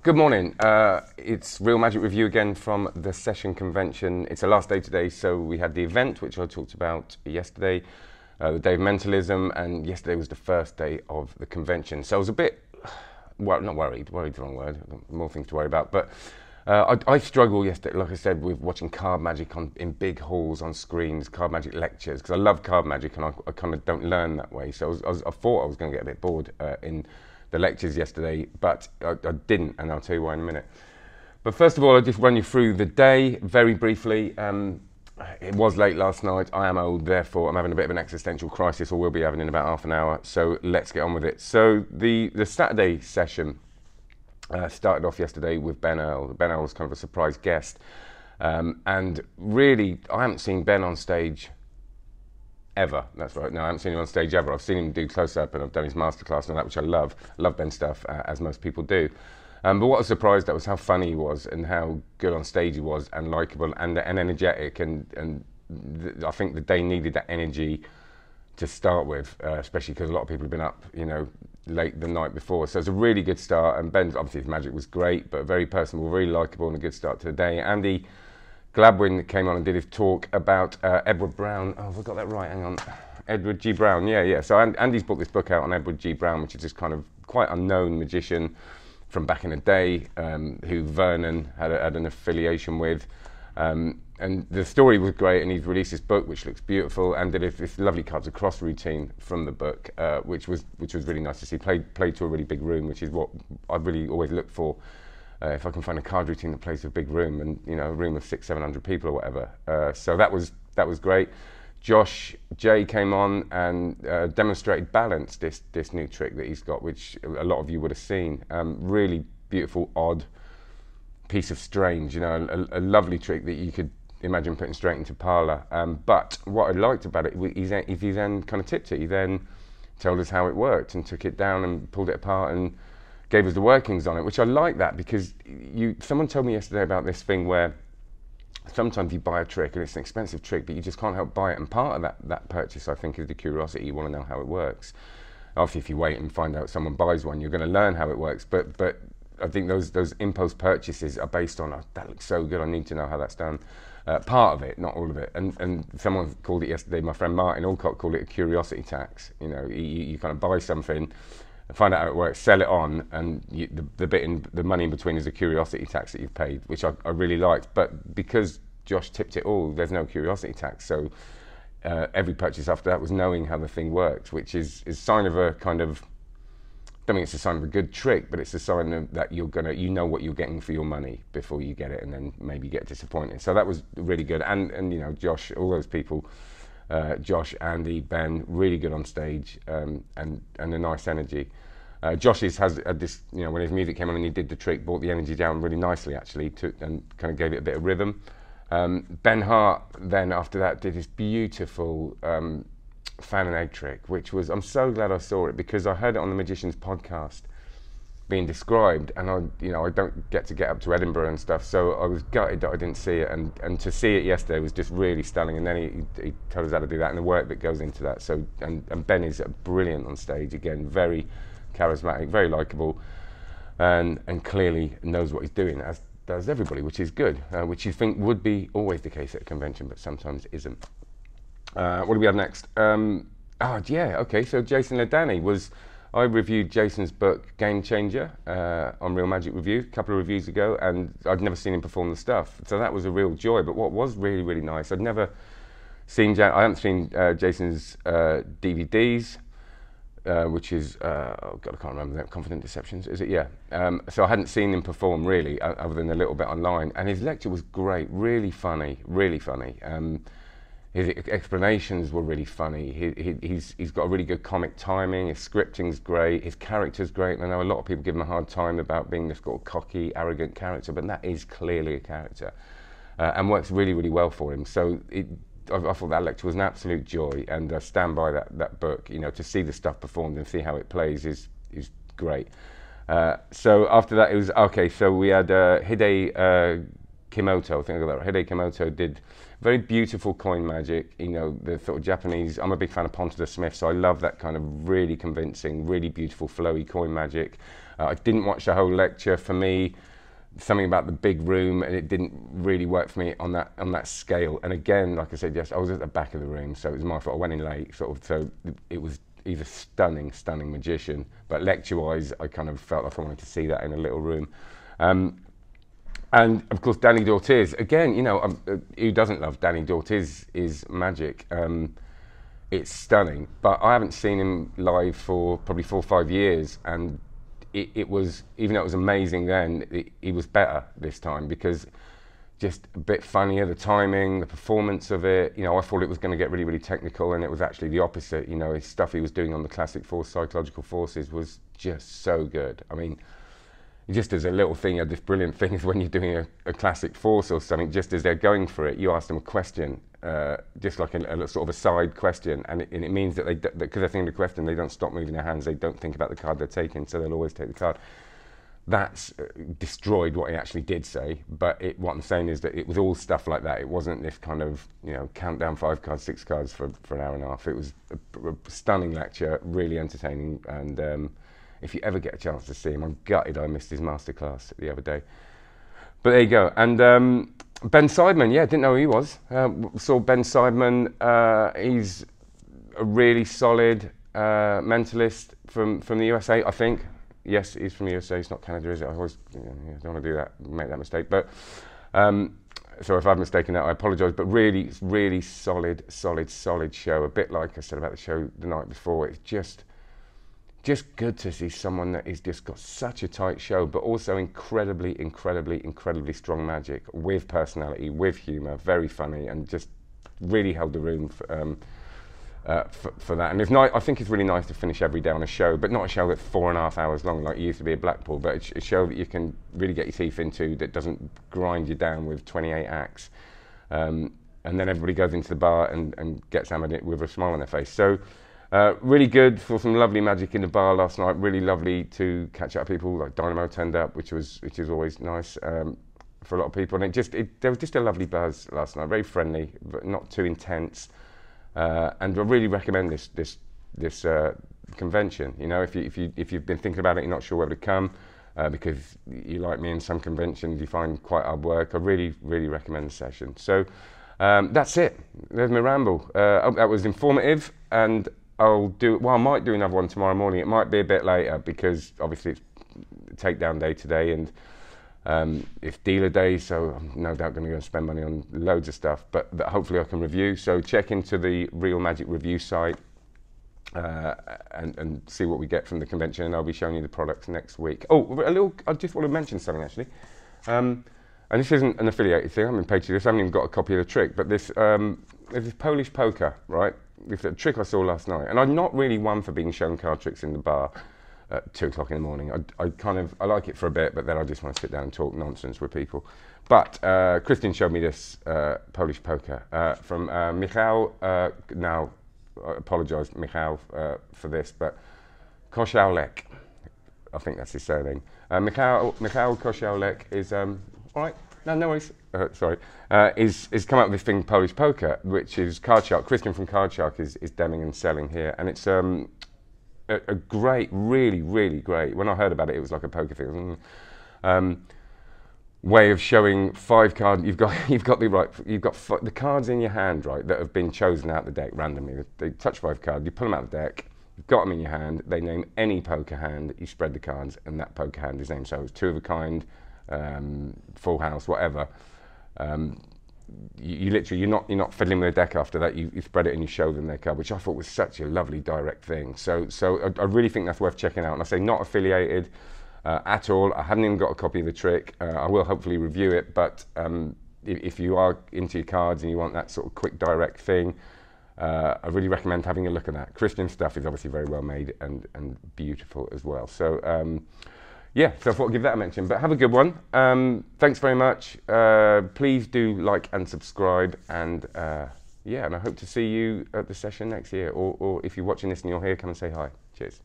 Good morning. It's Real Magic Review again from the session convention. It's the last day today, so we had the event, which I talked about yesterday, the day of mentalism, and yesterday was the first day of the convention. So I was a bit, well, not worried, worried's the wrong word, more things to worry about, but I struggle yesterday, like I said, with watching card magic in big halls on screens, card magic lectures, because I love card magic and I kind of don't learn that way. So I thought I was going to get a bit bored in the lectures yesterday, but I didn't, and I'll tell you why in a minute. But first of all, I'll just run you through the day very briefly. It was late last night. I am old, therefore I'm having a bit of an existential crisis, or will be having in about half an hour. So let's get on with it. So the Saturday session started off yesterday with Ben Earl. Ben Earl was kind of a surprise guest, and really I haven't seen Ben on stage ever. That's right. No, I haven't seen him on stage ever. I've seen him do close-up and I've done his masterclass and all that, which I love. I love Ben's stuff, as most people do. But what I was surprised at was how funny he was and how good on stage he was and likeable and energetic. And I think the day needed that energy to start with, especially because a lot of people have been up, you know, late the night before. So it's a really good start. And Ben's, obviously his magic was great, but very personable, very likeable and a good start to the day. Andy Gladwin came on and did his talk about Edward Brown. Oh, have I got that right? Hang on. Edward G. Brown. Yeah. So Andy's brought this book out on Edward G. Brown, which is this kind of quite unknown magician from back in the day, who Vernon had an affiliation with. And the story was great, and he's released this book, which looks beautiful, and did this lovely cards across routine from the book, which was really nice to see. Played to a really big room, which is what I really always look for. If I can find a card routine that plays to a big room, and you know, a room of 600-700 people or whatever. So that was great. Josh J came on and demonstrated balance, this new trick that he's got, which a lot of you would have seen. Really beautiful, odd piece of strange, you know, a lovely trick that you could imagine putting straight into parlour. But what I liked about it is he then kind of tipped it. He then told us how it worked and took it down and pulled it apart and gave us the workings on it, which I like that, because someone told me yesterday about this thing where sometimes you buy a trick and it's an expensive trick, but you just can't help buy it. And part of that purchase, I think, is the curiosity. You want to know how it works. Obviously, if you wait and find out someone buys one, you're going to learn how it works. But I think those impulse purchases are based on, oh, that looks so good, I need to know how that's done. Part of it, not all of it. And someone called it yesterday, my friend Martin Alcott called it a curiosity tax. You know, you kind of buy something, find out how it works, sell it on, and the money in between is a curiosity tax that you've paid, which I really liked. But because Josh tipped it all, there's no curiosity tax. So every purchase after that was knowing how the thing worked, which is sign of a kind of, I don't think it's a sign of a good trick, but it's a sign of that you know what you're getting for your money before you get it, and then maybe get disappointed. So that was really good. And you know, Josh, all those people, Josh, Andy, Ben, really good on stage, and a nice energy. Josh has this, you know, when his music came on and he did the trick, brought the energy down really nicely actually, and kind of gave it a bit of rhythm. Ben Hart then after that did this beautiful fan and egg trick, which was, I'm so glad I saw it, because I heard it on the Magician's podcast being described, and I don't get up to Edinburgh and stuff, so I was gutted that I didn't see it, and to see it yesterday was just really stunning. And then he told us how to do that and the work that goes into that. So and Ben is brilliant on stage again, very charismatic, very likable, and clearly knows what he's doing, as does everybody, which is good, which you think would be always the case at a convention, but sometimes isn't. What do we have next? So Jason Ledani I reviewed Jason's book Game Changer on Real Magic Review a couple of reviews ago, and I'd never seen him perform the stuff, so that was a real joy. But what was really, really nice, I hadn't seen Jason's DVDs, which is, I can't remember that, Confident Deceptions, is it? Yeah. So I hadn't seen him perform really, other than a little bit online, and his lecture was great, really funny, really funny. His explanations were really funny. He's got a really good comic timing. His scripting's great. His character's great. And I know a lot of people give him a hard time about being this sort of cocky, arrogant character, but that is clearly a character, and works really, really well for him. So I thought that lecture was an absolute joy, and I stand by that book. You know, to see the stuff performed and see how it plays is great. So after that, it was okay. So we had Hide Kimoto. I think I got that right. Hide Kimoto did very beautiful coin magic. You know, the sort of Japanese. I'm a big fan of Ponta the Smith, so I love that kind of really convincing, really beautiful, flowy coin magic. I didn't watch the whole lecture. For me, something about the big room, and it didn't really work for me on that scale. And again, like I said, yes, I was at the back of the room, so it was my fault. I went in late, sort of. So it was either stunning magician, but lecture-wise, I kind of felt like I wanted to see that in a little room. And of course, Danny Dortiz. Again, you know, who doesn't love Danny Dortiz's magic? It's stunning, but I haven't seen him live for probably 4 or 5 years, and it was, even though it was amazing then, he was better this time, because just a bit funnier, the timing, the performance of it. You know, I thought it was going to get really, really technical, and it was actually the opposite. You know, his stuff he was doing on the classic force, psychological forces, was just so good. I mean, just as a little thing, this brilliant thing is when you're doing a classic force or something, just as they're going for it, you ask them a question, just like a sort of a side question, and it means that because they're thinking the question, they don't stop moving their hands, they don't think about the card they're taking, so they'll always take the card. That's destroyed what he actually did say, but what I'm saying is that it was all stuff like that. It wasn't this kind of, you know, count down 5 cards, 6 cards for an hour and a half. It was a stunning lecture, really entertaining, and if you ever get a chance to see him, I'm gutted I missed his masterclass the other day. But there you go. And Ben Seidman, yeah, didn't know who he was. Saw Ben Seidman. He's a really solid mentalist from the USA, I think. Yes, he's from the USA. It's not Canada, is it? I always don't want to do that, make that mistake. But so if I've mistaken that, I apologise. But really, really solid show. A bit like I said about the show the night before. It's just good to see someone that has just got such a tight show, but also incredibly strong magic, with personality, with humour, very funny, and just really held the room for that. And it's nice, I think it's really nice to finish every day on a show, but not a show that's 4.5 hours long like it used to be at Blackpool, but a show that you can really get your teeth into, that doesn't grind you down with 28 acts. And then everybody goes into the bar and gets hammered it with a smile on their face. So really good. Saw some lovely magic in the bar last night. Really lovely to catch up with people. Like Dynamo turned up, which is always nice for a lot of people. And there was just a lovely buzz last night. Very friendly, but not too intense. And I really recommend this convention. You know, if you've been thinking about it, you're not sure where to come, because you like me, in some conventions you find quite hard work. I really recommend the session. So that's it. There's my ramble. Hope that was informative, and I might do another one tomorrow morning. It might be a bit later, because obviously it's takedown day today, and it's dealer day, so I'm no doubt going to go and spend money on loads of stuff, but hopefully I can review. So check into the Real Magic review site and see what we get from the convention, and I'll be showing you the products next week. Oh, I just want to mention something actually, and this isn't an affiliated thing, I haven't paid you this, I haven't even got a copy of the trick, but there's this Polish poker, right? It's a trick I saw last night, and I'm not really one for being shown card tricks in the bar at 2 o'clock in the morning. I like it for a bit, but then I just want to sit down and talk nonsense with people. But Christian showed me this Polish poker from Michał, now I apologise Michał for this, but Koszałek, I think that's his surname. Michał Koszałek is, all right, no worries, sorry, is come up with this thing, Polish poker, which is Card Shark. Christian from Card Shark is demming and selling here, and it's a great, really great, when I heard about it, it was like a poker thing, way of showing 5 cards. You've got the cards in your hand, right, that have been chosen out the deck randomly. They touch 5 cards, you pull them out the deck, you've got them in your hand, they name any poker hand, you spread the cards, and that poker hand is named. So it's 2 of a kind, full house, whatever. You literally, you're not fiddling with a deck after that. You spread it and you show them their card, which I thought was such a lovely direct thing. So I really think that's worth checking out. And I say not affiliated at all. I haven't even got a copy of the trick. I will hopefully review it, but if you are into your cards and you want that sort of quick direct thing, I really recommend having a look at that. Christian stuff is obviously very well made and beautiful as well. So yeah, so I thought I'd give that a mention, but have a good one. Thanks very much. Please do like and subscribe, and yeah, and I hope to see you at the session next year, or if you're watching this and you're here, come and say hi. Cheers.